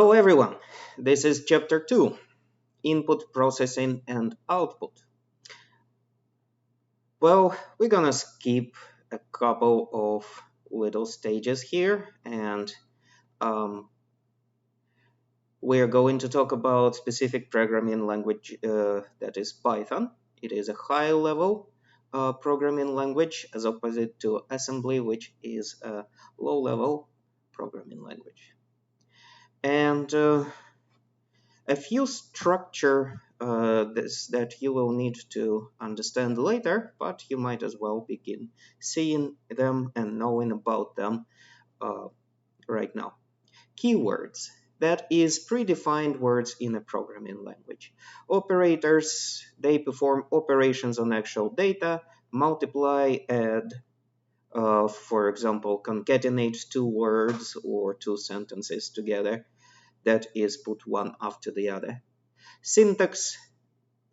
Hello everyone, this is Chapter 2, Input, Processing and Output. Well, we're gonna skip a couple of little stages here and we're going to talk about specific programming language that is Python. It is a high-level programming language as opposite to assembly, which is a low-level programming language. And a few structure that you will need to understand later, but you might as well begin seeing them and knowing about them right now. Keywords. That is predefined words in a programming language. Operators, they perform operations on actual data, multiply, add, for example, concatenate two words or two sentences together. That is put one after the other. Syntax,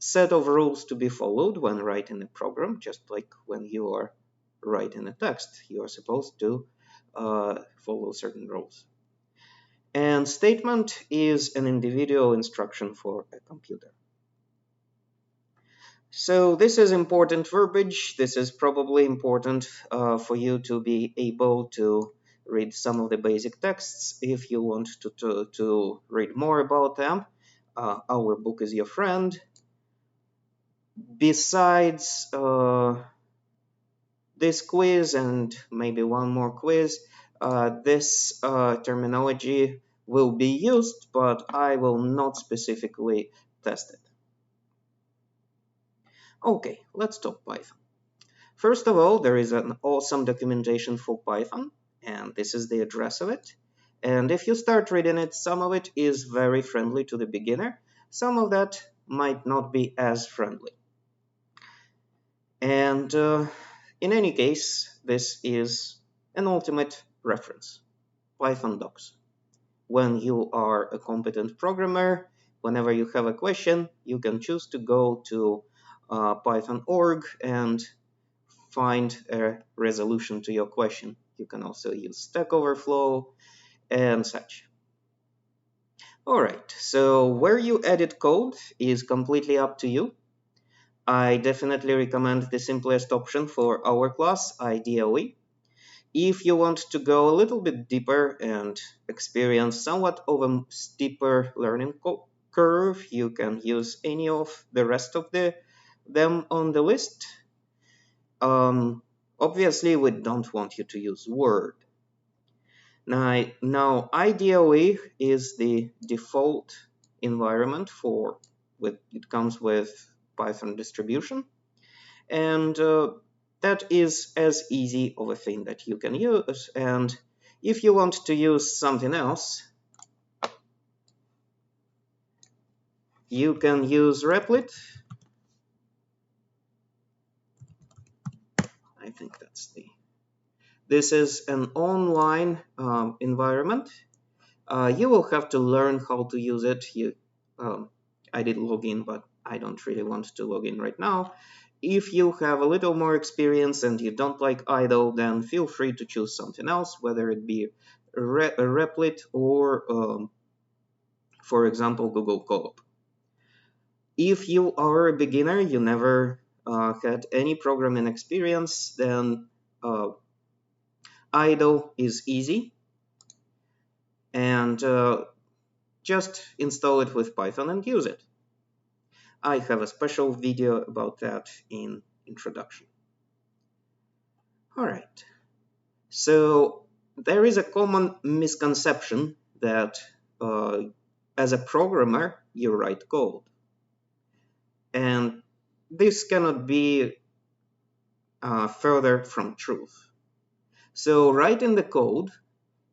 set of rules to be followed when writing a program, just like when you are writing a text, you are supposed to follow certain rules. And statement is an individual instruction for a computer. So this is important verbiage. This is probably important for you to be able to read some of the basic texts if you want to read more about them. Our book is your friend. Besides this quiz and maybe one more quiz, this terminology will be used, but I will not specifically test it. Okay, let's talk Python. First of all, there is an awesome documentation for Python, and this is the address of it. And if you start reading it, some of it is very friendly to the beginner. Some of that might not be as friendly. And in any case, this is an ultimate reference, Python docs. When you are a competent programmer, whenever you have a question, you can choose to go to Python.org and find a resolution to your question. You can also use Stack Overflow and such. All right, so where you edit code is completely up to you. I definitely recommend the simplest option for our class, IDLE. If you want to go a little bit deeper and experience somewhat of a steeper learning curve, you can use any of the rest of them on the list. Obviously, we don't want you to use Word. Now IDLE is the default environment for it comes with Python distribution, and that is as easy of a thing that you can use. And if you want to use something else, you can use Replit. I think this is an online environment. You will have to learn how to use it. I did log in, but I don't really want to log in right now. If you have a little more experience and you don't like idle, then feel free to choose something else, whether it be a Replit or, for example, Google Colab. If you are a beginner, you never had any programming experience, then idle is easy. And just install it with Python and use it. I have a special video about that in introduction. All right. So there is a common misconception that as a programmer, you write code. And this cannot be further from truth. So writing the code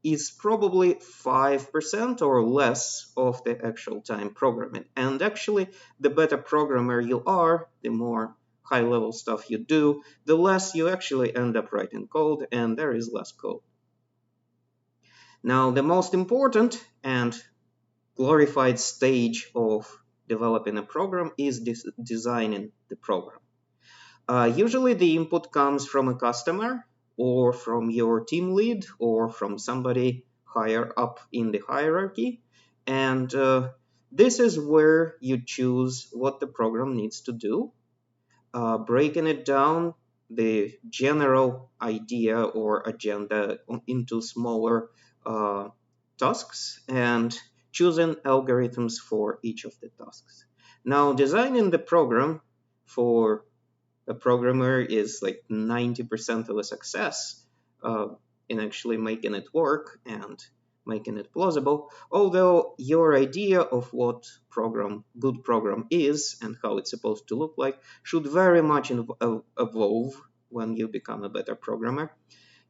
is probably 5% or less of the actual time programming. And actually, the better programmer you are, the more high-level stuff you do, the less you actually end up writing code, and there is less code. Now, the most important and glorified stage of developing a program is designing the program. Usually, the input comes from a customer, or from your team lead, or from somebody higher up in the hierarchy. And this is where you choose what the program needs to do, breaking it down, the general idea or agenda into smaller uh, tasks, and choosing algorithms for each of the tasks. Now, designing the program for a programmer is like 90% of a success uh, in actually making it work and making it plausible. Although your idea of what good program is and how it's supposed to look like should very much evolve when you become a better programmer.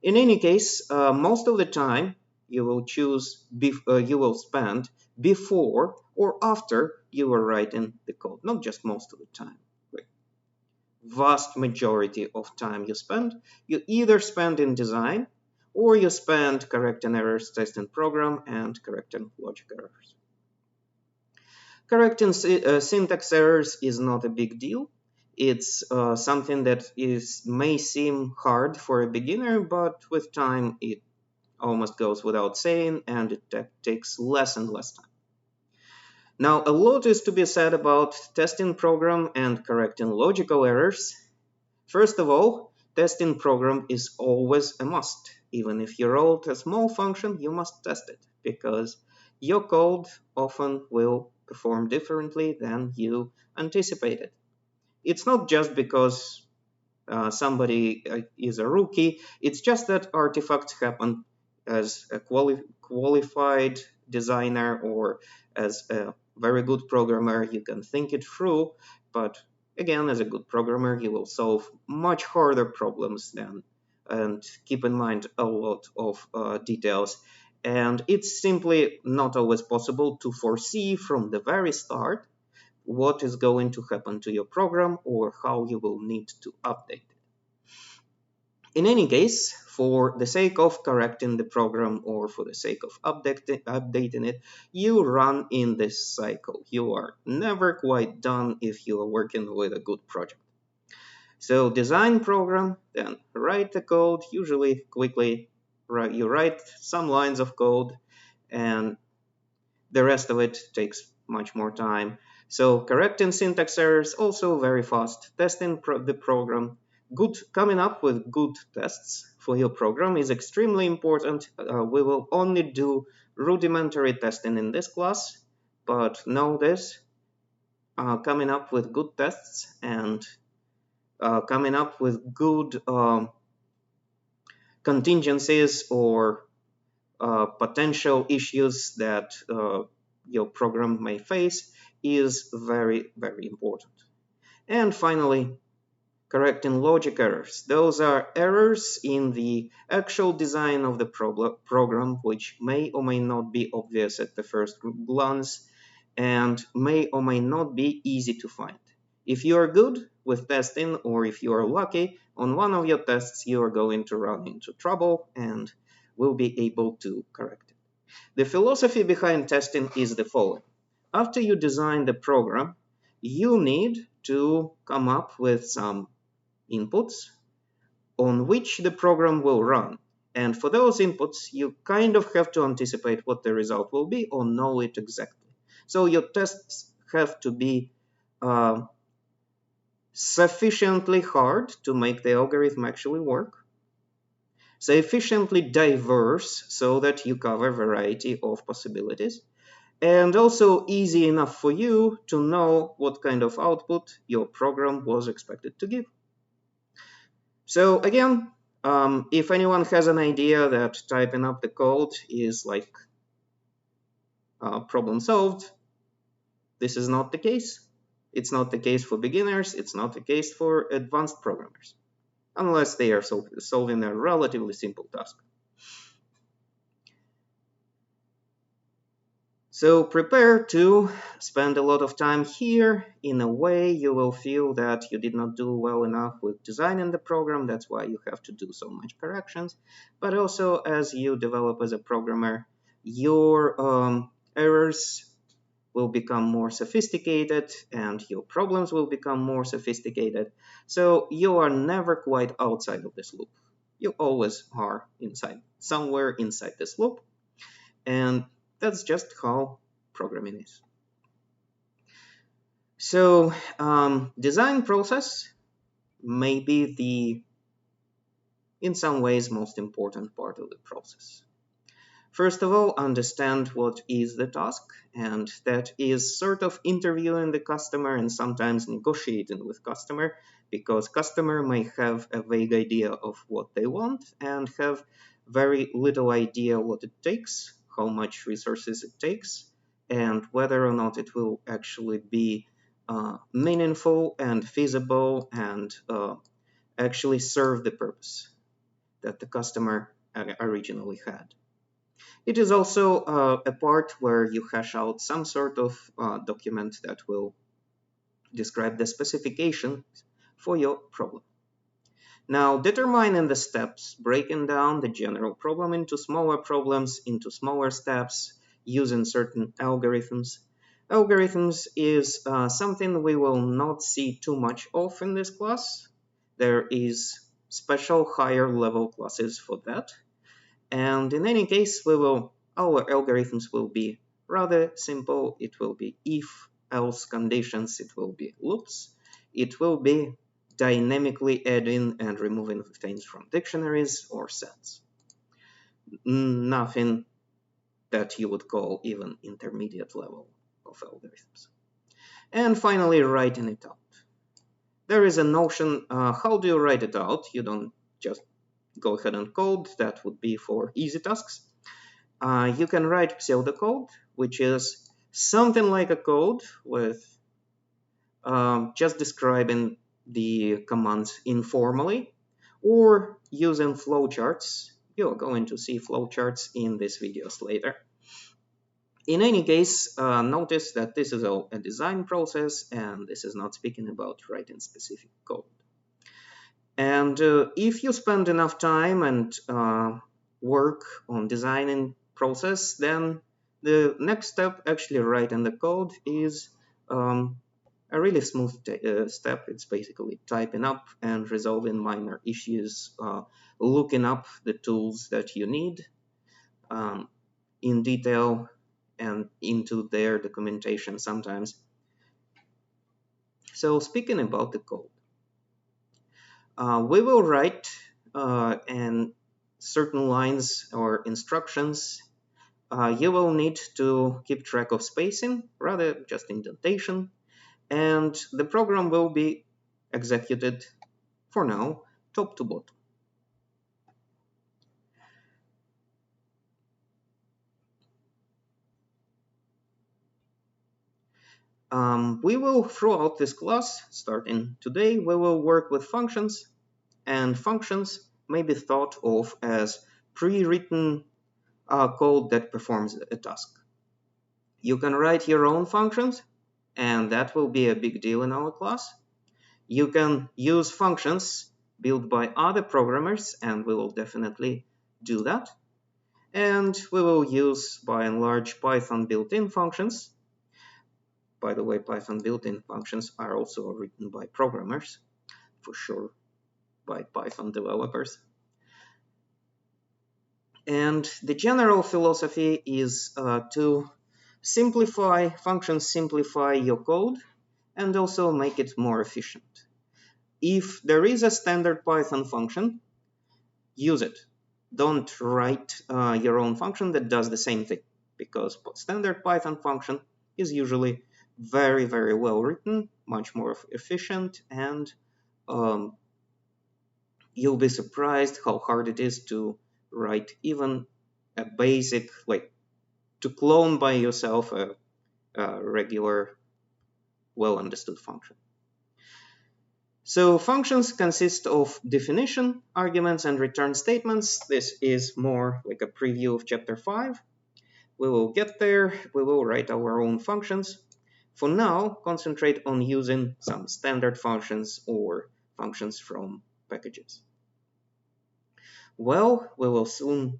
In any case, most of the time you will you will spend before or after you are writing the code, not just most of the time. Like vast majority of time you either spend in design or you spend correcting errors, testing program, and correcting logic errors. Correcting syntax errors is not a big deal. It's something that may seem hard for a beginner, but with time it almost goes without saying, and it takes less and less time. Now, a lot is to be said about testing program and correcting logical errors. First of all, testing program is always a must. Even if you wrote a small function, you must test it because your code often will perform differently than you anticipated. It's not just because somebody is a rookie, it's just that artifacts happen as a qualified designer or as a very good programmer. You can think it through, but again, as a good programmer, you will solve much harder problems than and keep in mind a lot of details. And it's simply not always possible to foresee from the very start what is going to happen to your program or how you will need to update it. In any case, for the sake of correcting the program or for the sake of updating it, you run in this cycle. You are never quite done if you are working with a good project. So design program, then write the code, usually quickly. You write some lines of code and the rest of it takes much more time. So correcting syntax errors also very fast. Testing the program, coming up with good tests for your program is extremely important. We will only do rudimentary testing in this class, but know this: coming up with good tests and coming up with good contingencies or potential issues that your program may face is very, very important. And finally, correcting logic errors. Those are errors in the actual design of the program, which may or may not be obvious at the first glance and may or may not be easy to find. If you are good with testing, or if you are lucky, on one of your tests you are going to run into trouble and will be able to correct it. The philosophy behind testing is the following. After you design the program, you need to come up with some inputs on which the program will run. And for those inputs, you kind of have to anticipate what the result will be or know it exactly. So your tests have to be sufficiently hard to make the algorithm actually work, sufficiently diverse so that you cover a variety of possibilities, and also easy enough for you to know what kind of output your program was expected to give. So again, if anyone has an idea that typing up the code is like problem solved, this is not the case. It's not the case for beginners. It's not the case for advanced programmers, unless they are solving a relatively simple task. So prepare to spend a lot of time here. In a way, you will feel that you did not do well enough with designing the program. That's why you have to do so much corrections. But also, as you develop as a programmer, your errors will become more sophisticated and your problems will become more sophisticated. So you are never quite outside of this loop. You always are inside, somewhere inside this loop. And that's just how programming is. So design process may be the, in some ways, most important part of the process. First of all, understand what is the task, and that is sort of interviewing the customer and sometimes negotiating with customer, because customer may have a vague idea of what they want and have very little idea what it takes, how much resources it takes, and whether or not it will actually be meaningful and feasible and actually serve the purpose that the customer originally had. It is also a part where you hash out some sort of document that will describe the specifications for your problem. Now, determining the steps, breaking down the general problem into smaller problems, into smaller steps, using certain algorithms. Algorithms is something we will not see too much of in this class. There is special higher level classes for that. And in any case, our algorithms will be rather simple. It will be if-else conditions. It will be loops. It will be dynamically adding and removing things from dictionaries or sets. Nothing that you would call even intermediate level of algorithms. And finally, writing it out. There is a notion, how do you write it out? You don't just go ahead and code. That would be for easy tasks. You can write pseudocode, which is something like a code with just describing the commands informally, or using flowcharts. You're going to see flowcharts in these videos later. In any case, notice that this is all a design process, and this is not speaking about writing specific code. And if you spend enough time and work on designing process, then the next step, actually writing the code, is a really smooth step. It's basically typing up and resolving minor issues, looking up the tools that you need in detail and into their documentation sometimes. So speaking about the code, we will write and certain lines or instructions. You will need to keep track of spacing, rather just indentation, and the program will be executed, for now, top to bottom. We will, throughout this class, starting today, we will work with functions, and functions may be thought of as pre-written code that performs a task. You can write your own functions, and that will be a big deal in our class. You can use functions built by other programmers, and we will definitely do that. And we will use, by and large, Python built-in functions. By the way, Python built-in functions are also written by programmers, for sure, by Python developers. And the general philosophy is to simplify functions, simplify your code, and also make it more efficient. If there is a standard Python function, use it. Don't write your own function that does the same thing, because standard Python function is usually very, very well written, much more efficient, and you'll be surprised how hard it is to write even a basic, like to clone by yourself a regular, well understood function. So functions consist of definition, arguments, and return statements. This is more like a preview of chapter 5. We will get there. We will write our own functions. For now, concentrate on using some standard functions or functions from packages. Well, we will soon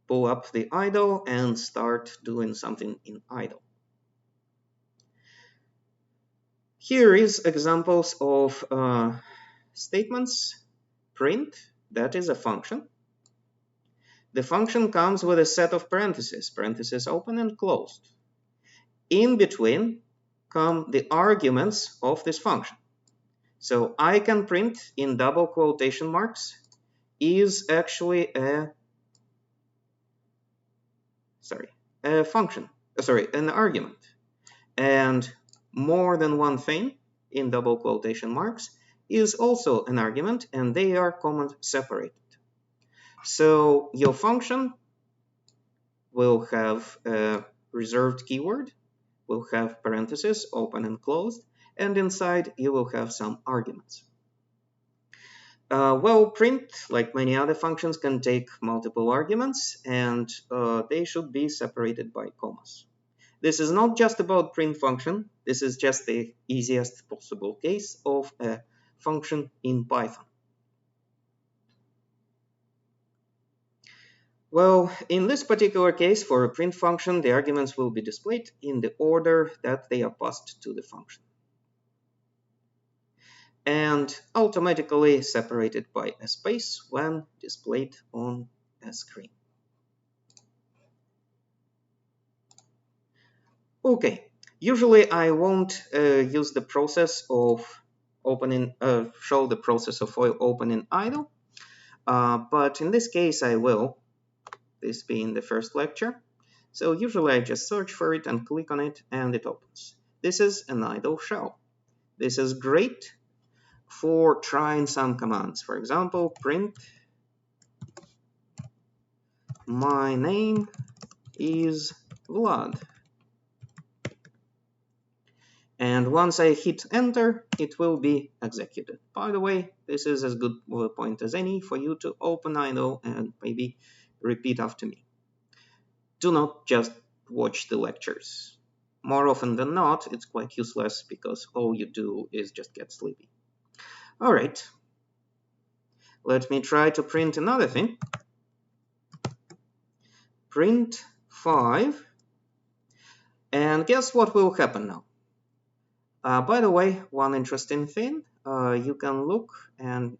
pull up the idle and start doing something in idle. Here is examples of statements. Print, that is a function. The function comes with a set of parentheses, parentheses open and closed. in between come the arguments of this function. So I can print in double quotation marks is actually a function, an argument. And more than one thing in double quotation marks is also an argument, and they are comma separated. So your function will have a reserved keyword, will have parentheses open and closed, and inside you will have some arguments. Well, print, like many other functions, can take multiple arguments, and they should be separated by commas. This is not just about print function. This is just the easiest possible case of a function in Python. Well, in this particular case, for a print function, the arguments will be displayed in the order that they are passed to the function, and automatically separated by a space when displayed on a screen. Okay, usually I won't use the process of show the process of opening idle, but in this case I will, this being the first lecture. So usually I just search for it and click on it and it opens. This is an idle shell. This is great for trying some commands. For example, print my name is Vlad. And once I hit enter, it will be executed. By the way, this is as good of a point as any for you to open idle and maybe repeat after me. Do not just watch the lectures. More often than not, it's quite useless because all you do is just get sleepy. All right, let me try to print another thing. Print 5, and guess what will happen now? By the way, one interesting thing, you can look, and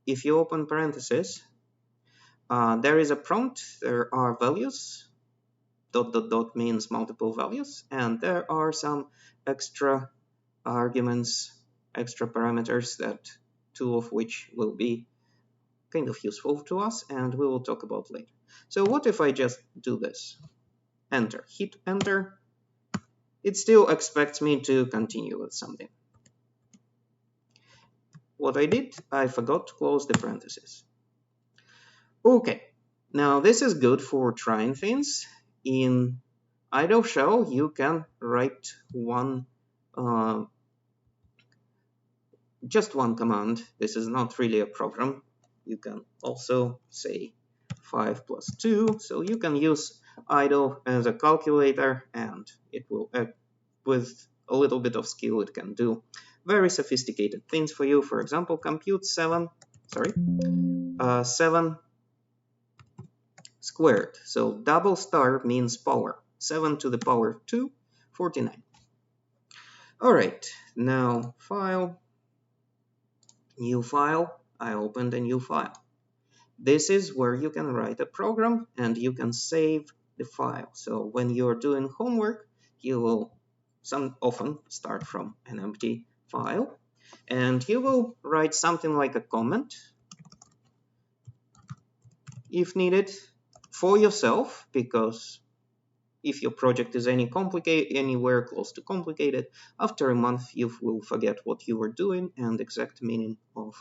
if you open parentheses, there is a prompt, there are values, ... means multiple values, and there are some extra arguments, extra parameters, that two of which will be kind of useful to us and we will talk about later. So what if I just do this? Enter, hit enter. It still expects me to continue with something. What I did, I forgot to close the parentheses. Okay, now this is good for trying things. In idle shell, you can write just one command. This is not really a program. You can also say 5 plus 2. So you can use idle as a calculator, and it will, with a little bit of skill, it can do very sophisticated things for you. For example, compute 7 squared. So double star means power. 7 to the power 2, 49. All right, now file, new file. I opened a new file. This is where you can write a program and you can save the file. So when you're doing homework, you will often start from an empty file, and you will write something like a comment if needed for yourself, because if your project is anywhere close to complicated, after a month you will forget what you were doing and exact meaning of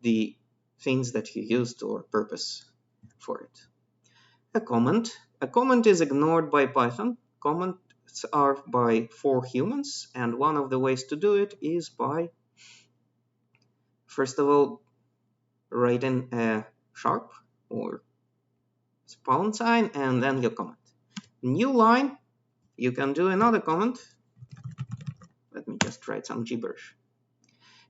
the things that you used or purpose for it. A comment is ignored by Python. Comments are for humans, and one of the ways to do it is by, first of all, writing a sharp or pound sign and then your comment. New line, you can do another comment. Let me just write some gibberish.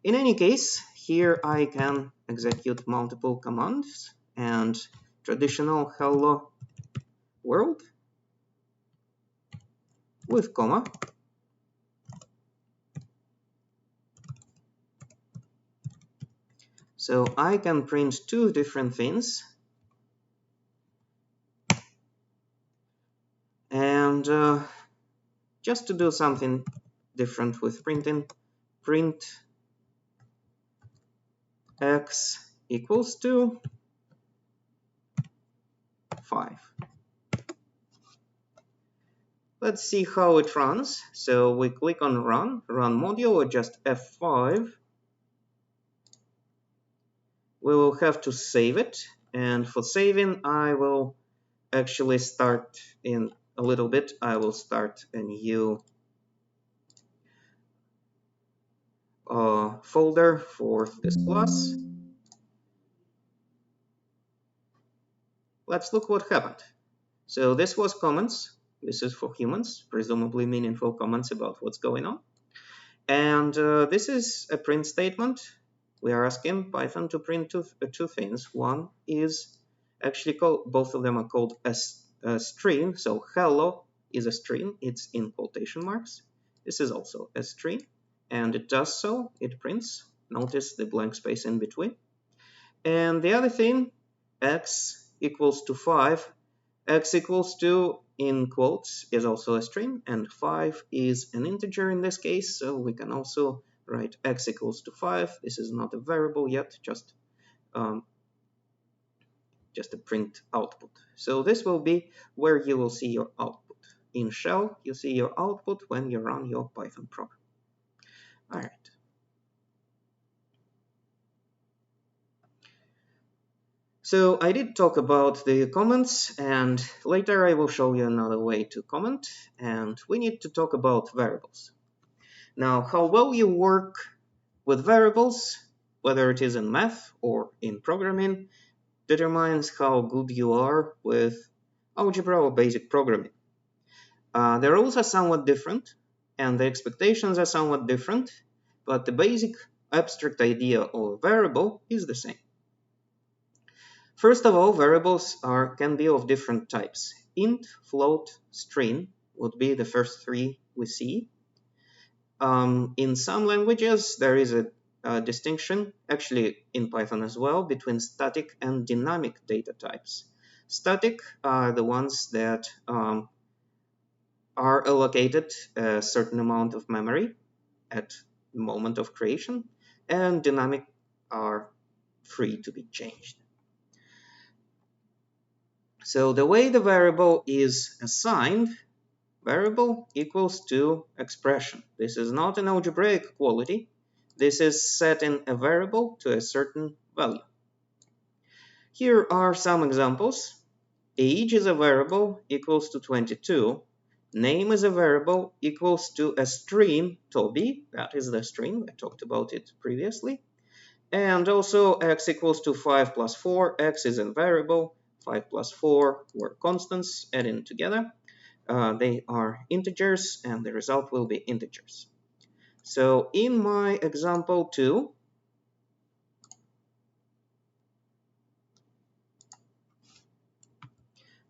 In any case, here I can execute multiple commands, and traditional hello world with comma. So I can print two different things, and just to do something different with printing, print x equals to 5. Let's see how it runs. So we click on run module, or just F5. We will have to save it, and for saving I will actually start in a little bit. I will start a new folder for this class. Let's look what happened. So this was comments. This is for humans, presumably meaningful comments about what's going on. And this is a print statement. We are asking Python to print two things. One is actually called, both of them are called a string. So hello is a string. It's in quotation marks. This is also a string, and it does so. It prints. Notice the blank space in between. And the other thing, x equals to 5. X equals to, in quotes, is also a string, and 5 is an integer in this case, so we can also write x equals to 5. This is not a variable yet, just a print output. So this will be where you will see your output. In shell, you see your output when you run your Python program. All right. So I did talk about the comments, and later I will show you another way to comment, and we need to talk about variables. Now, how well you work with variables, whether it is in math or in programming, determines how good you are with algebra or basic programming. The rules are somewhat different, and the expectations are somewhat different, but the basic abstract idea of a variable is the same. First of all, variables can be of different types. Int, float, string would be the first three we see. In some languages, there is a distinction, actually in Python as well, between static and dynamic data types. Static are the ones that are allocated a certain amount of memory at the moment of creation, and dynamic are free to be changed. So the way the variable is assigned, variable equals to expression. This is not an algebraic quality. This is setting a variable to a certain value. Here are some examples. Age is a variable equals to 22. Name is a variable equals to a string, Toby. That is the string. I talked about it previously. And also x equals to 5 plus 4. X is a variable. 5 plus 4 were constants adding together. They are integers, and the result will be integers. So in my example 2,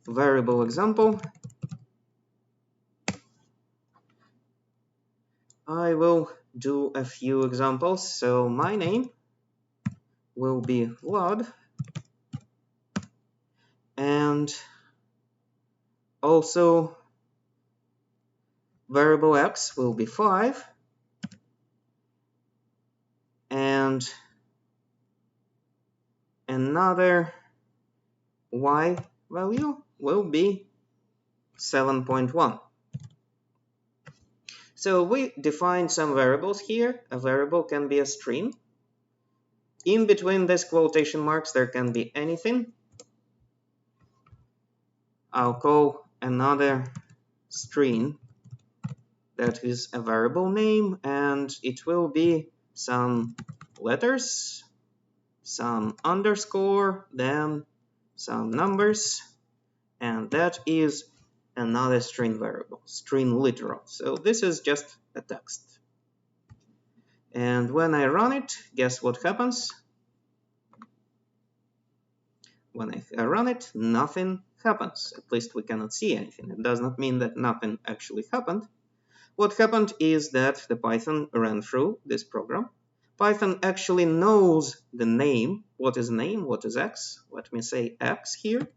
variable example, I will do a few examples. So my name will be Vlad, and also variable x will be 5, and another y value will be 7.1. So we define some variables here. A variable can be a string. In between these quotation marks, there can be anything. I'll call another string that is a variable name, and it will be some letters, some underscore, then some numbers, and that is another string variable, string literal. So this is just a text. And when I run it, guess what happens? When I run it, nothing happens. At least we cannot see anything. It does not mean that nothing actually happened. What happened is that the Python ran through this program. Python actually knows the name. What is name? What is x? Let me say x here.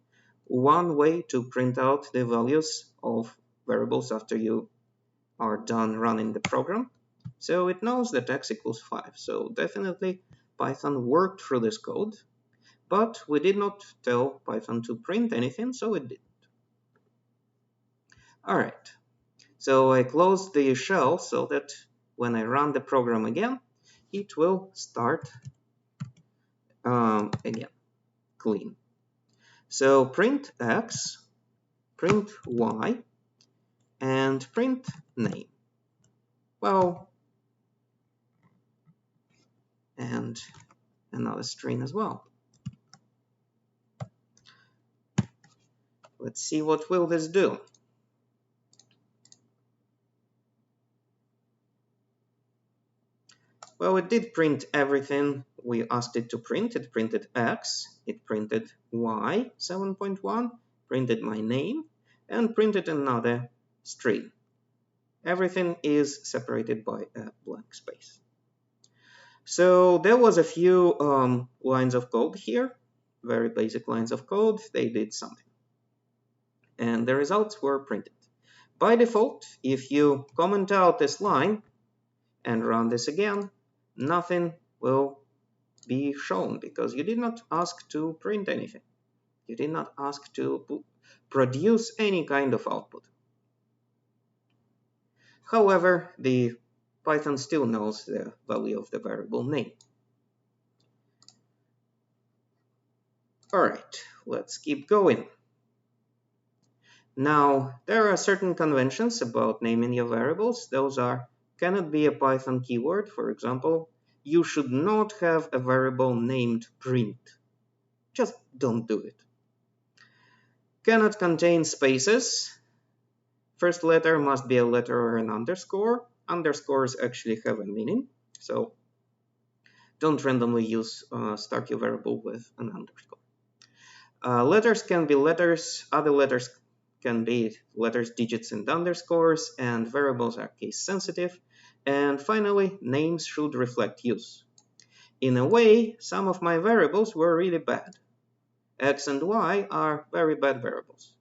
One way to print out the values of variables after you are done running the program. So it knows that x equals 5. So definitely Python worked through this code, but we did not tell Python to print anything, so it did. All right, so I closed the shell so that when I run the program again, it will start again, clean. So print x, print y, and print name. Well, and another string as well. Let's see what will this do. Well, it did print everything we asked it to print. It printed x, it printed y 7.1, printed my name, and printed another string. Everything is separated by a blank space. So there was a few lines of code here, very basic lines of code. They did something. And the results were printed. By default, if you comment out this line and run this again, nothing will be shown because you did not ask to print anything. You did not ask to produce any kind of output. However, the Python still knows the value of the variable name. All right, let's keep going. Now, there are certain conventions about naming your variables. Those are, cannot be a Python keyword. For example, you should not have a variable named print. Just don't do it. Cannot contain spaces. First letter must be a letter or an underscore. Underscores actually have a meaning, so don't randomly start your variable with an underscore. Letters can be letters. Other letters can be letters, digits, and underscores, and variables are case sensitive. And finally, names should reflect use. In a way, some of my variables were really bad. X and Y are very bad variables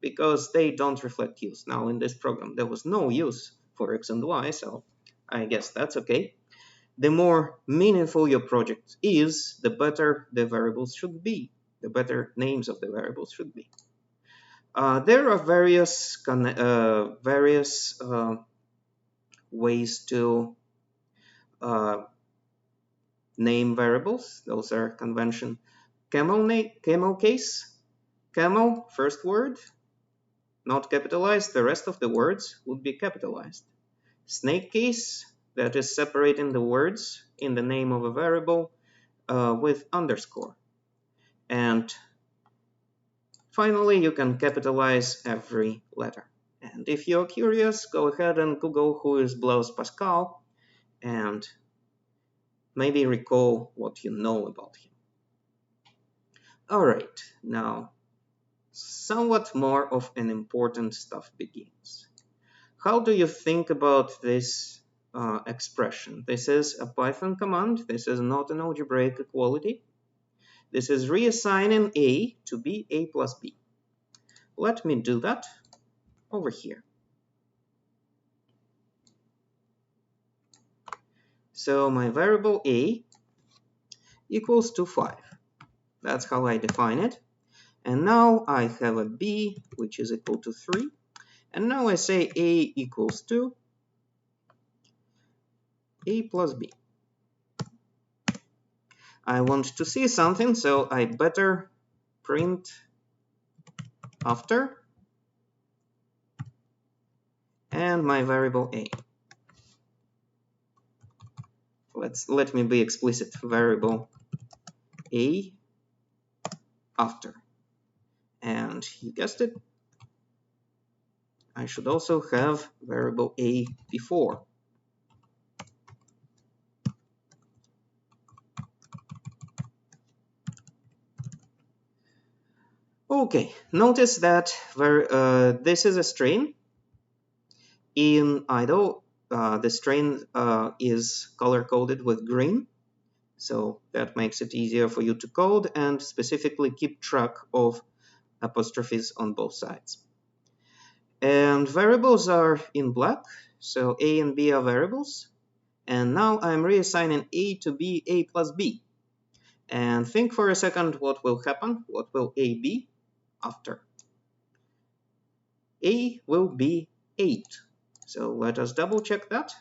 because they don't reflect use. Now in this program, there was no use for X and Y, so I guess that's okay. The more meaningful your project is, the better the variables should be, the better names of the variables should be. There are various ways to name variables. Those are convention. Camel case. Camel, first word, not capitalized. The rest of the words would be capitalized. Snake case, that is separating the words in the name of a variable with underscore. And finally, you can capitalize every letter. And if you're curious, go ahead and Google who is Blaise Pascal and maybe recall what you know about him. All right, now somewhat more of an important stuff begins. How do you think about this expression? This is a Python command. This is not an algebraic equality. This is reassigning A to be A plus B. Let me do that over here. So my variable A equals to 5. That's how I define it. And now I have a B which is equal to 3. And now I say A equals to A plus B. I want to see something, so I better print after and my variable A. Let me be explicit. Variable A after. And you guessed it, I should also have variable A before. Okay, notice that this is a string. In idle, the string is color-coded with green, so that makes it easier for you to code and specifically keep track of apostrophes on both sides. And variables are in black, so a and b are variables. And now I'm reassigning a to be a plus b. And think for a second what will happen. What will a be after? A will be 8. So let us double check that.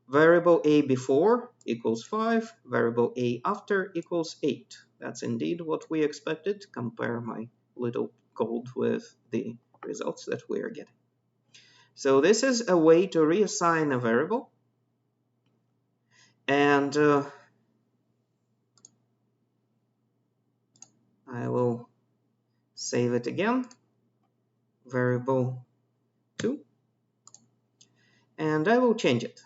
Variable a before equals 5, variable a after equals 8. That's indeed what we expected. Compare my little code with the results that we are getting. So this is a way to reassign a variable. And I will save it again, variable 2, and I will change it.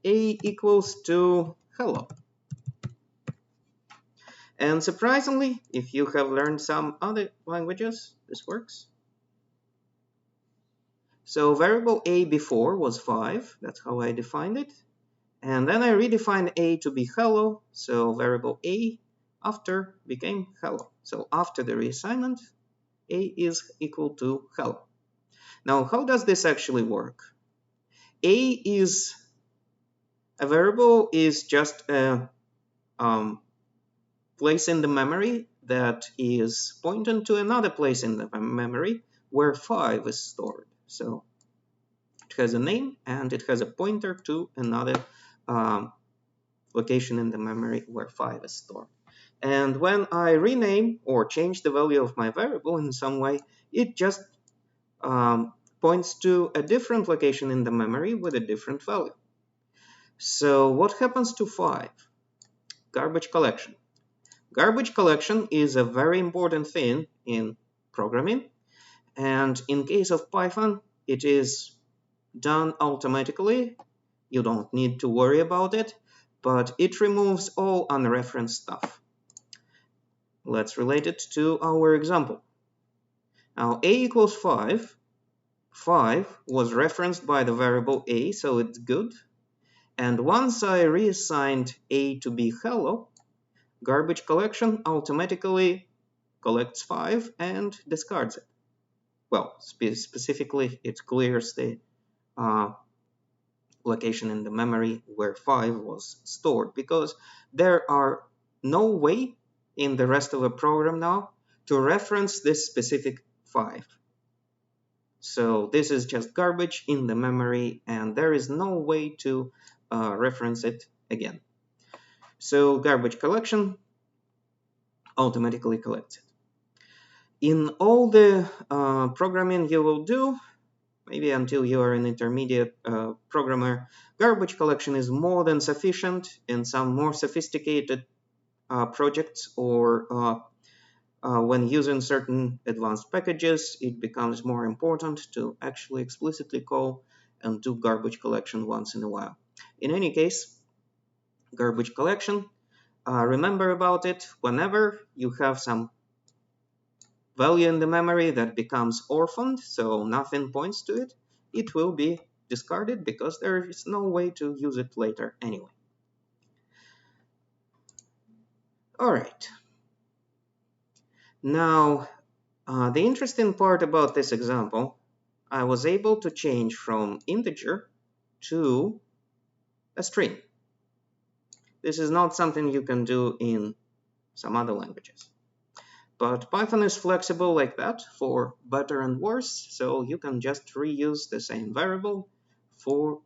A equals to hello. And surprisingly, if you have learned some other languages, this works. So variable a before was 5, that's how I defined it. And then I redefined a to be hello, so variable a after became hello. So after the reassignment, a is equal to hello. Now, how does this actually work? A variable is just a place in the memory that is pointing to another place in the memory where 5 is stored. So it has a name and it has a pointer to another location in the memory where 5 is stored. And when I rename or change the value of my variable in some way, it just points to a different location in the memory with a different value. So what happens to 5? Garbage collection. Garbage collection is a very important thing in programming, and in case of Python, it is done automatically. You don't need to worry about it, but it removes all unreferenced stuff. Let's relate it to our example. Now a equals 5. 5 was referenced by the variable a, so it's good. And once I reassigned a to be hello, garbage collection automatically collects 5 and discards it. Well, specifically, it clears the location in the memory where 5 was stored, because there are no way in the rest of the program now to reference this specific 5. So this is just garbage in the memory, and there is no way to reference it again. So garbage collection automatically collects it. In all the programming you will do, maybe until you are an intermediate programmer, garbage collection is more than sufficient. In some more sophisticated projects or when using certain advanced packages, it becomes more important to actually explicitly call and do garbage collection once in a while. In any case, garbage collection, remember about it whenever you have some value in the memory that becomes orphaned, so nothing points to it, it will be discarded because there is no way to use it later anyway. All right. Now, the interesting part about this example, I was able to change from integer to a string. This is not something you can do in some other languages. But Python is flexible like that for better and worse, so you can just reuse the same variable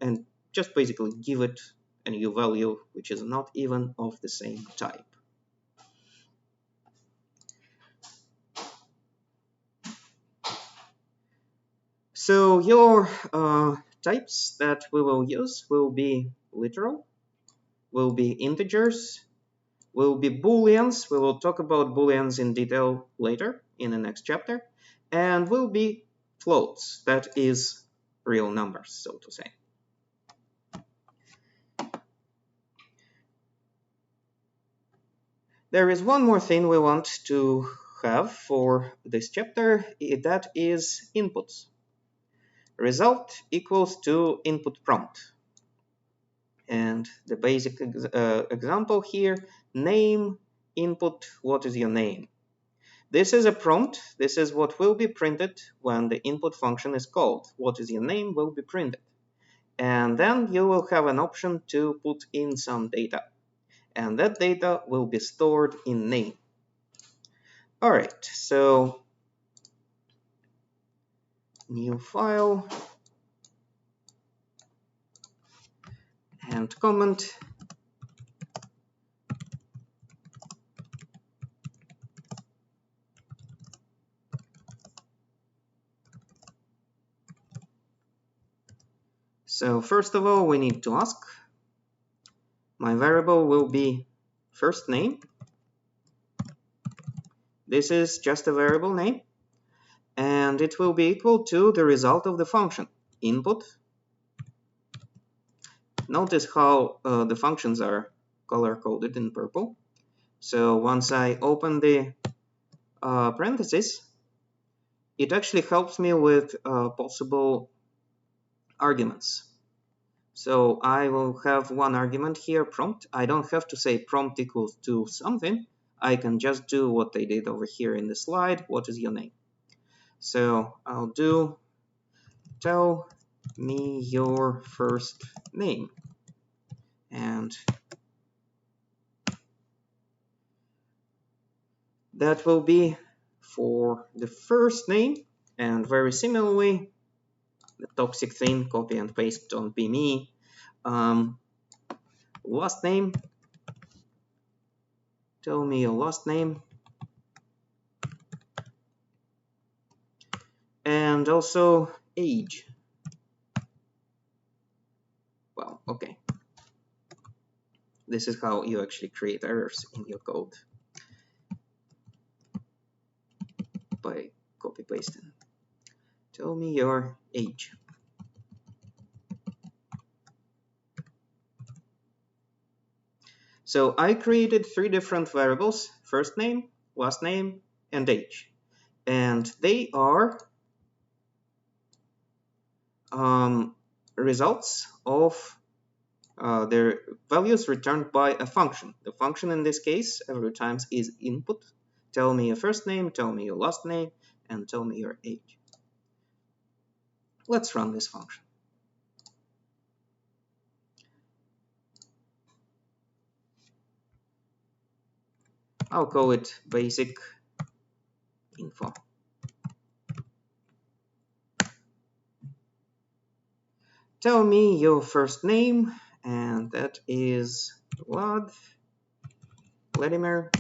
and just basically give it a new value which is not even of the same type. So your types that we will use will be literal, will be integers, will be booleans. We will talk about booleans in detail later in the next chapter, and will be floats, that is real numbers, so to say. There is one more thing we want to have for this chapter, that is inputs. Result equals to input prompt. And the basic example here, name, input, what is your name? This is a prompt. This is what will be printed when the input function is called. What is your name will be printed. And then you will have an option to put in some data. And that data will be stored in name. All right, so new file and comment. So first of all, we need to ask, my variable will be first name. This is just a variable name, and it will be equal to the result of the function, input. Notice how the functions are color-coded in purple. So once I open the parentheses, it actually helps me with possible arguments. So I will have one argument here, prompt. I don't have to say prompt equals to something. I can just do what they did over here in the slide. What is your name? So I'll do tell me your first name. And that will be for the first name. And very similarly, the toxic thing, copy and paste, don't be me. Last name, tell me your last name. And also age. Well, okay. This is how you actually create errors in your code by copy pasting. Tell me your age. So I created 3 different variables, first name, last name, and age. And they are results of their values returned by a function. The function in this case every time is input. Tell me your first name, tell me your last name, and tell me your age. Let's run this function. I'll call it basic info. Tell me your first name, and that is Vladimir.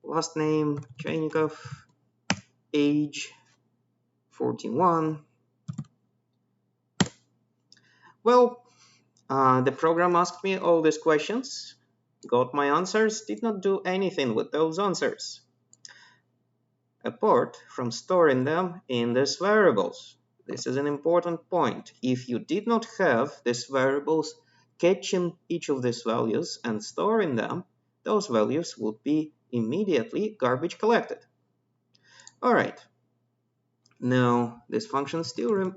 Last name Chainikov. Age 41. Well, the program asked me all these questions, got my answers, did not do anything with those answers, apart from storing them in these variables. This is an important point. If you did not have these variables catching each of these values and storing them, those values would be immediately garbage collected. All right. Now this function still,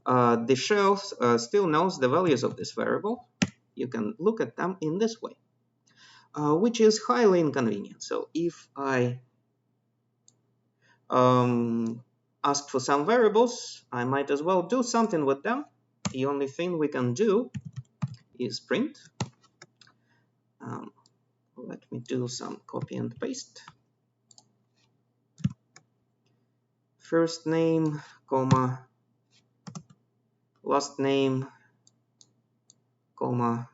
the shell still knows the values of this variable. You can look at them in this way, which is highly inconvenient. So if I ask for some variables, I might as well do something with them. The only thing we can do is print. Let me do some copy and paste. First name, comma, last name, comma,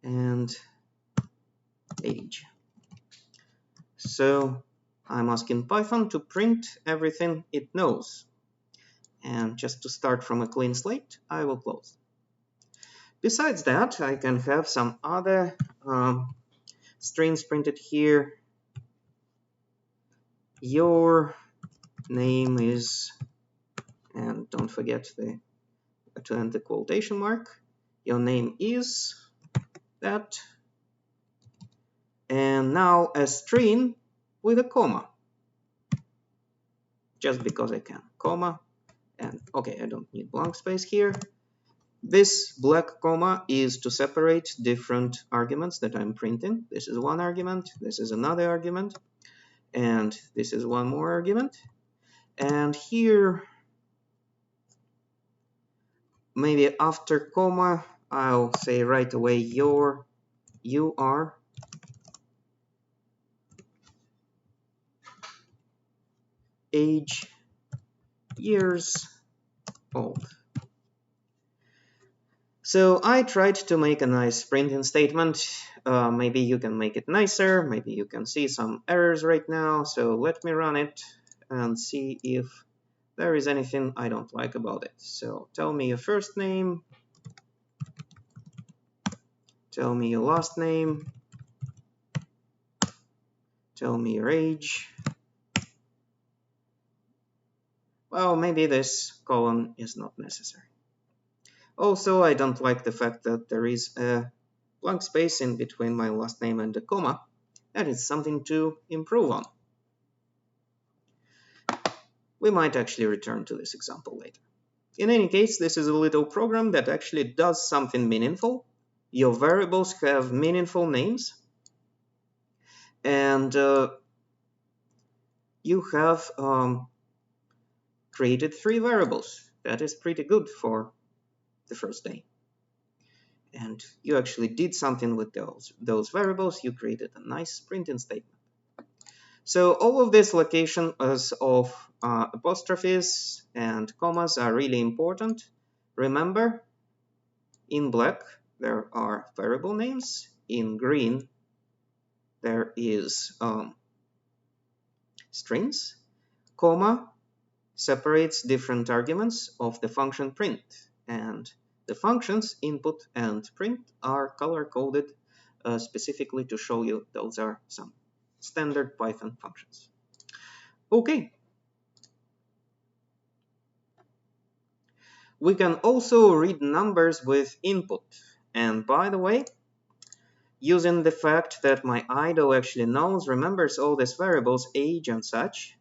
and age. So I'm asking Python to print everything it knows. And just to start from a clean slate, I will close. Besides that, I can have some other strings printed here. Your name is, and don't forget to end the quotation mark. Your name is that. And now a string with a comma, just because I can, comma, and okay, I don't need blank space here. This black comma is to separate different arguments that I'm printing. This is one argument, this is another argument, and this is one more argument. And here, maybe after comma, I'll say right away you are age years old. So I tried to make a nice printing statement. Maybe you can make it nicer. Maybe you can see some errors right now. So let me run it and see if there is anything I don't like about it. So tell me your first name. Tell me your last name. Tell me your age. Well, maybe this colon is not necessary. Also, I don't like the fact that there is a blank space in between my last name and the comma. That is something to improve on. We might actually return to this example later. In any case, this is a little program that actually does something meaningful. Your variables have meaningful names, and you have created 3 variables. That is pretty good for the first day. And you actually did something with those variables. You created a nice printing statement. So all of these locations of apostrophes and commas are really important. Remember, in black there are variable names. In green there is strings. Comma separates different arguments of the function print, and the functions input and print are color-coded specifically to show you those are some standard Python functions. Okay. We can also read numbers with input. And by the way, using the fact that my idle actually knows, remembers all these variables, age and such,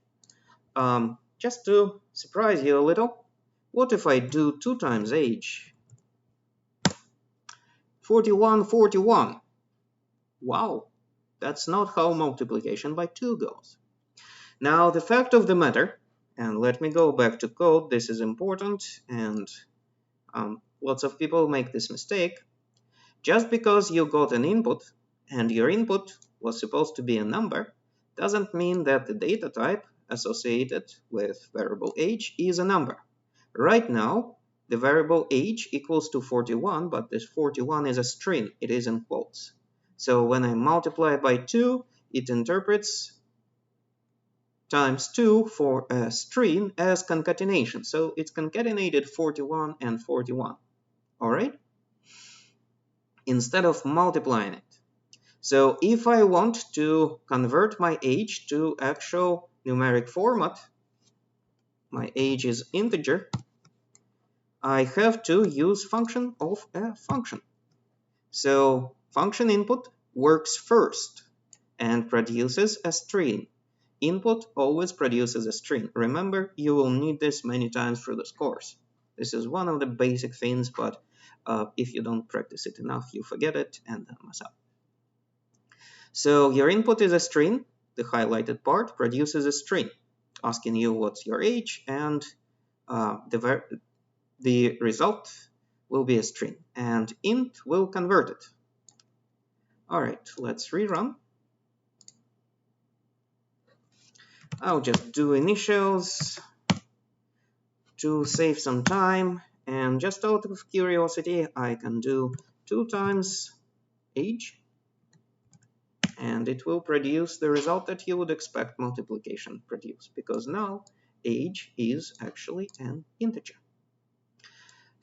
just to surprise you a little, what if I do 2 times age? 41, 41. Wow, that's not how multiplication by 2 goes. Now, the fact of the matter, and let me go back to code, this is important, and lots of people make this mistake. Just because you got an input, and your input was supposed to be a number, doesn't mean that the data type associated with variable age is a number. Right now, the variable age equals to 41, but this 41 is a string, it is in quotes. So when I multiply by 2, it interprets times 2 for a string as concatenation. So it's concatenated 41 and 41. All right? Instead of multiplying it. So if I want to convert my age to actual numeric format, my age is integer, I have to use function of a function. So function input works first and produces a string. Input always produces a string. Remember, you will need this many times through this course. This is one of the basic things, but if you don't practice it enough, you forget it and mess up. So your input is a string. The highlighted part produces a string, asking you what's your age, and the result will be a string, and int will convert it. All right, let's rerun. I'll just do initials to save some time, and just out of curiosity, I can do 2 times age, and it will produce the result that you would expect multiplication produce, because now age is actually an integer.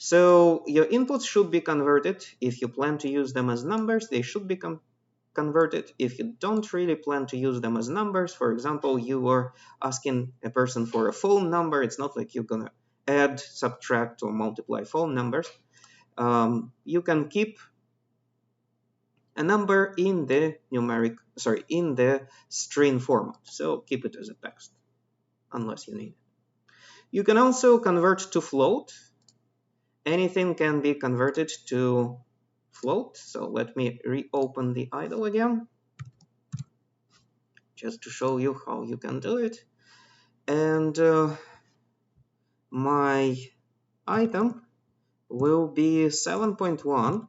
So your inputs should be converted. If you plan to use them as numbers, they should be converted. If you don't really plan to use them as numbers, for example, you are asking a person for a phone number, it's not like you're gonna add, subtract, or multiply phone numbers. You can keep a number in the in the string format. So keep it as a text, unless you need it. You can also convert to float, anything can be converted to float. So let me reopen the idle again, just to show you how you can do it. And my item will be 7.1.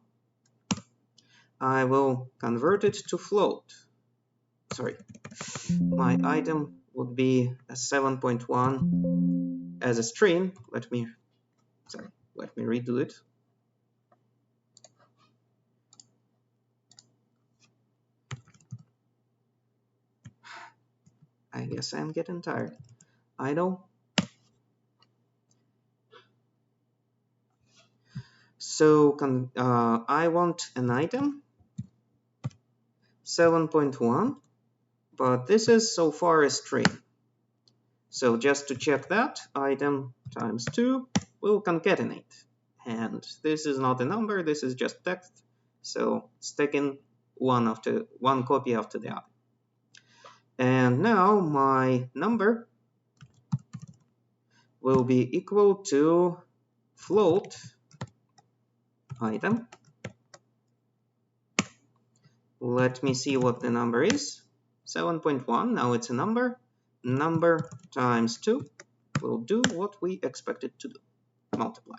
I will convert it to float. Sorry, my item would be a 7.1 as a string. Let me redo it. I guess I'm getting tired. Idle. So I want an item 7.1, but this is so far a string. So just to check that, item times 2 will concatenate. And this is not a number, this is just text. So it's taking one copy after the other. And now my number will be equal to float item. Let me see what the number is. 7.1, now it's a number. Number times 2 will do what we expect it to do, multiply.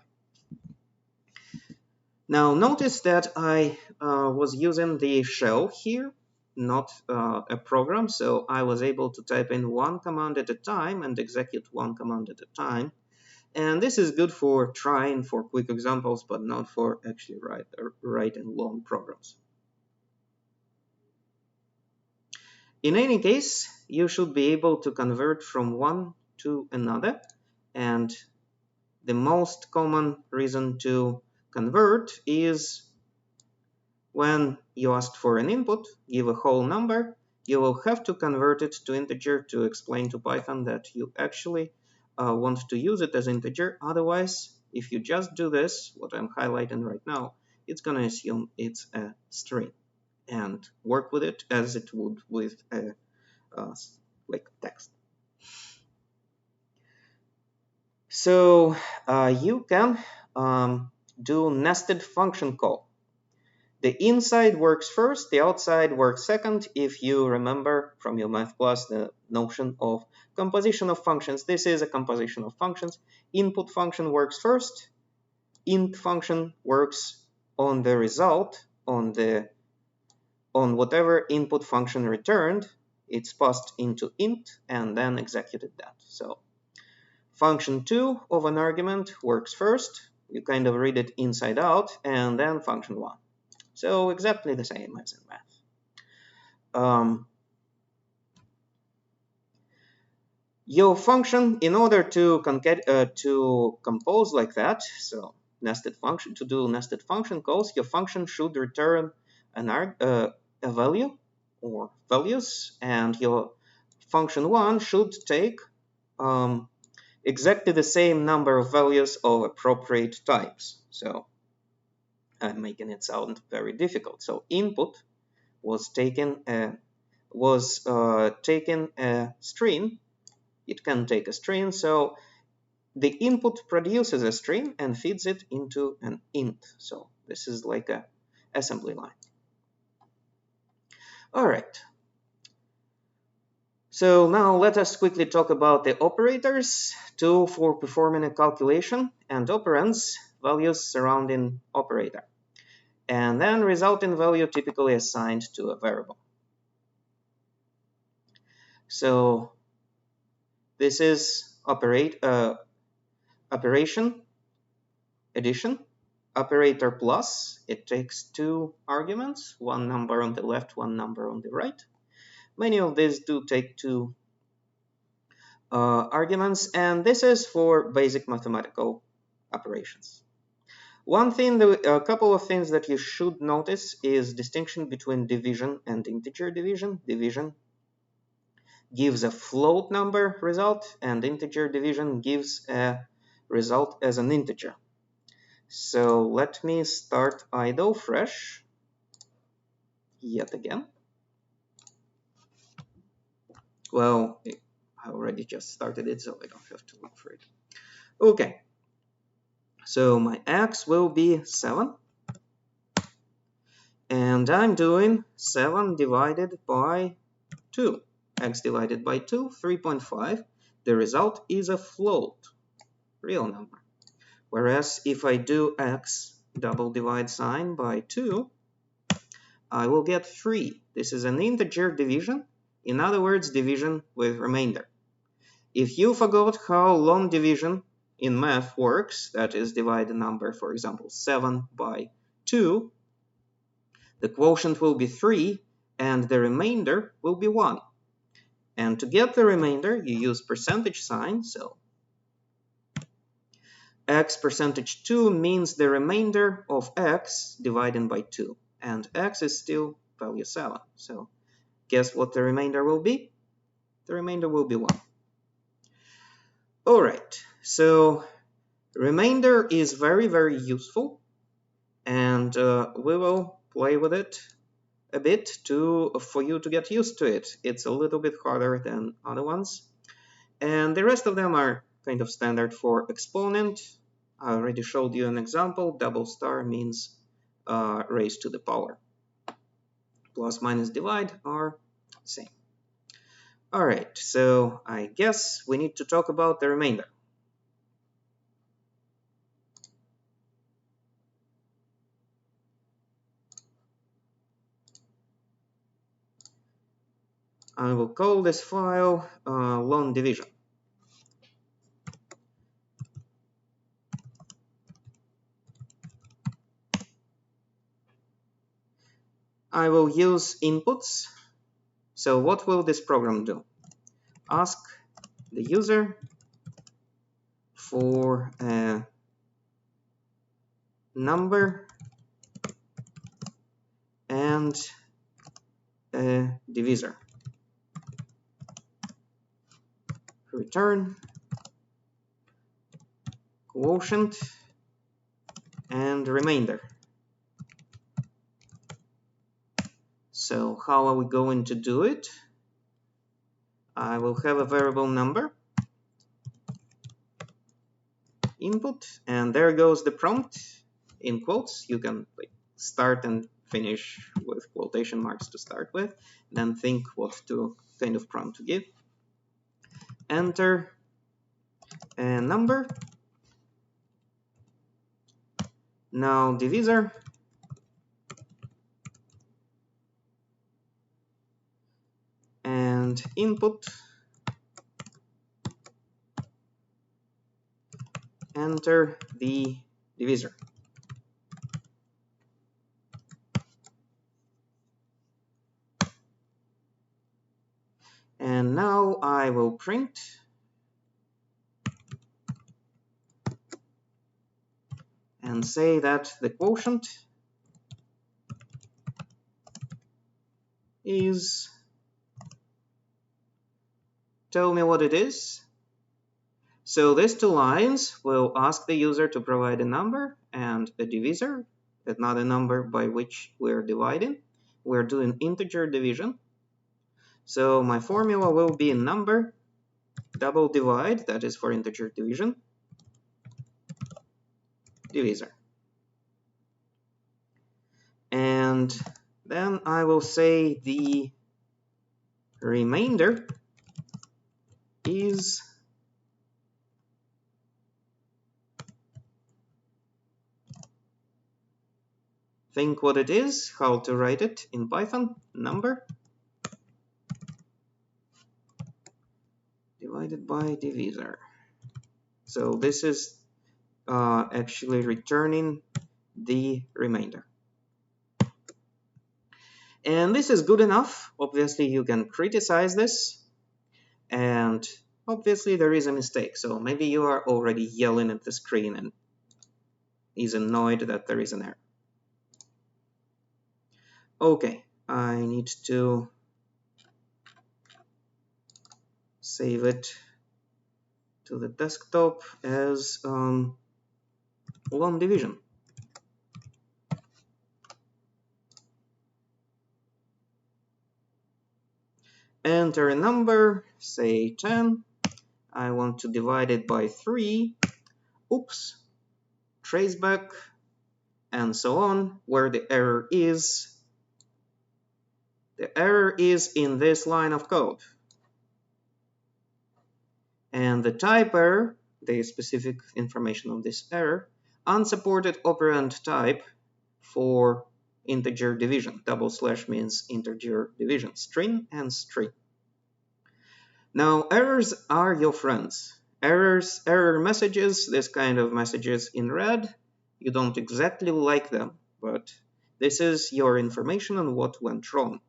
Now notice that I was using the shell here, not a program, so I was able to type in one command at a time and execute one command at a time. And this is good for trying for quick examples, but not for actually writing long programs. In any case, you should be able to convert from one to another, and the most common reason to convert is when you ask for an input, give a whole number, you will have to convert it to integer to explain to Python that you actually want to use it as integer. Otherwise, if you just do this, what I'm highlighting right now, it's going to assume it's a string and work with it as it would with a like text. So you can do nested function call. The inside works first, the outside works second. If you remember from your math class the notion of composition of functions, this is a composition of functions. Input function works first, int function works on the result, on whatever input function returned. It's passed into int and then executed that. So function 2 of an argument works first, you kind of read it inside out, and then function 1. So exactly the same as in math. Your function, in order to compose like that, so nested function, to do nested function calls, your function should return a value or values, and your function 1 should take exactly the same number of values of appropriate types. So I'm making it sound very difficult. So input was taken a string. It can take a string, so the input produces a string and feeds it into an int. So this is like a assembly line. All right. So now let us quickly talk about the operators, tool for performing a calculation, and operands, values surrounding operator, and then resulting value typically assigned to a variable. So this is operation addition. Operator plus, it takes two arguments, one number on the left, one number on the right. Many of these do take two arguments, and this is for basic mathematical operations. A couple of things that you should notice is distinction between division and integer division. Division gives a float number result, and integer division gives a result as an integer. So let me start idle fresh yet again. Well, I already just started it, so I don't have to look for it. Okay, So my x will be 7. And I'm doing 7 divided by 2. X divided by 2, 3.5. The result is a float, real number. Whereas if I do x double divide sign by 2, I will get 3. This is an integer division. In other words, division with remainder. If you forgot how long division in math works, that is, divide a number, for example, 7 by 2, the quotient will be 3 and the remainder will be 1. And to get the remainder, you use percentage sign, so x percentage 2 means the remainder of x divided by 2. And x is still value 7. So guess what the remainder will be? The remainder will be 1. Alright, so remainder is very, very useful. And we will play with it a bit for you to get used to it. It's a little bit harder than other ones. And the rest of them are kind of standard for exponent. I already showed you an example. Double star means raised to the power. Plus minus divide are same. All right, so I guess we need to talk about the remainder. I will call this file long division. I will use inputs. So what will this program do? Ask the user for a number and a divisor. Return quotient and remainder. So how are we going to do it? I will have a variable number input, and there goes the prompt in quotes. You can start and finish with quotation marks to start with, then think what kind of prompt to give. Enter a number. Now divisor. And input. Enter the divisor. And now I will print and say that the quotient is, tell me what it is. So these two lines will ask the user to provide a number and a divisor, another number by which we're dividing. We're doing integer division. So my formula will be number, double divide, that is for integer division, divisor. And then I will say the remainder is think what it is, how to write it in Python, number divided by divisor. So this is actually returning the remainder. And this is good enough. Obviously, you can criticize this. And obviously, there is a mistake. So maybe you are already yelling at the screen and is annoyed that there is an error. Okay, I need to save it to the desktop as long division. Enter a number, say 10. I want to divide it by 3. Oops, traceback, and so on, where the error is. The error is in this line of code. And the type error, the specific information of this error, unsupported operand type for integer division. Double slash means integer division, string and string. Now, errors are your friends. Error messages, this kind of messages in red, you don't exactly like them, but this is your information on what went wrong.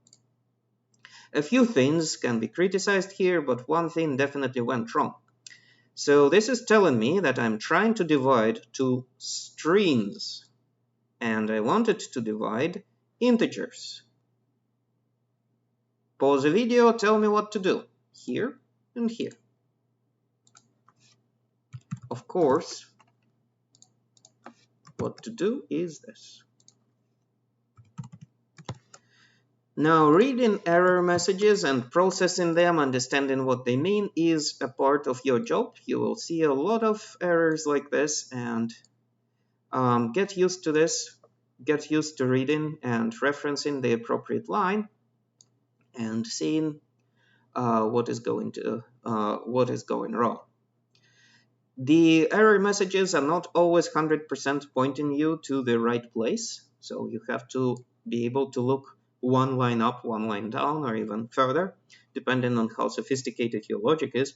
A few things can be criticized here, but one thing definitely went wrong. So this is telling me that I'm trying to divide two strings, and I wanted to divide integers. Pause the video, tell me what to do, here and here. Of course, what to do is this. Now, reading error messages and processing them, understanding what they mean, is a part of your job. You will see a lot of errors like this, and get used to this. Get used to reading and referencing the appropriate line and seeing what is going wrong. The error messages are not always 100% pointing you to the right place, so you have to be able to look one line up, one line down, or even further, depending on how sophisticated your logic is.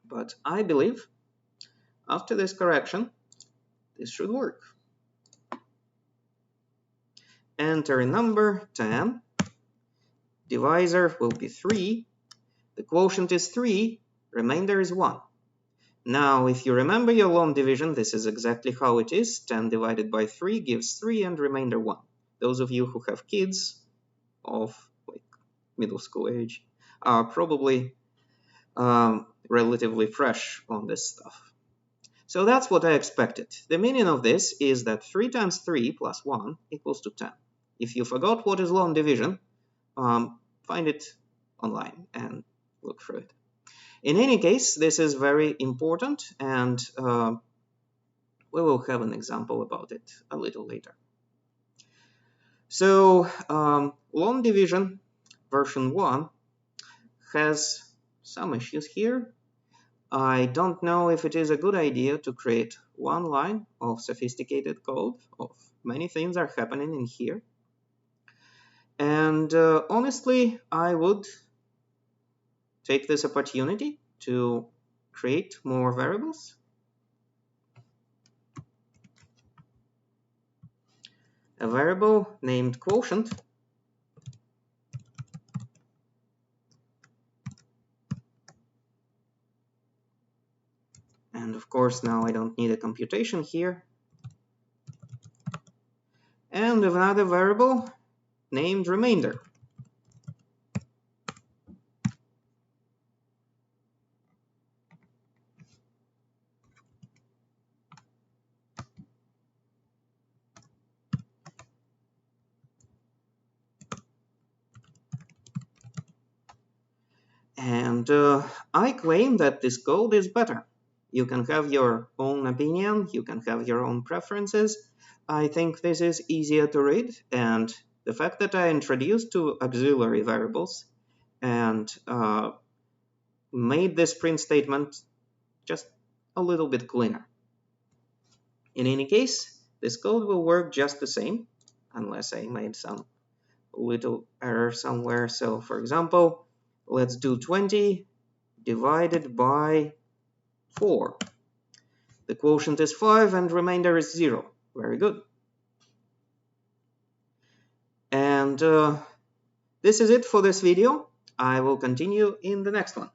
But I believe after this correction, this should work. Enter a number, 10. Divisor will be 3. The quotient is 3. Remainder is 1. Now, if you remember your long division, this is exactly how it is. 10 divided by 3 gives 3 and remainder 1. Those of you who have kids of like middle school age are probably relatively fresh on this stuff. So that's what I expected. The meaning of this is that 3 times 3 plus 1 equals to 10. If you forgot what is long division, find it online and look through it. In any case, this is very important, and we will have an example about it a little later. So, long division version 1 has some issues here. I don't know if it is a good idea to create one line of sophisticated code. Of many things are happening in here. And honestly, I would take this opportunity to create more variables. A variable named quotient. And of course, now I don't need a computation here. And another variable named remainder. And I claim that this code is better. You can have your own opinion, you can have your own preferences. I think this is easier to read, and the fact that I introduced two auxiliary variables and made this print statement just a little bit cleaner. In any case, this code will work just the same, unless I made some little error somewhere. So for example, let's do 20 divided by 4. The quotient is 5 and remainder is 0. Very good. And this is it for this video. I will continue in the next one.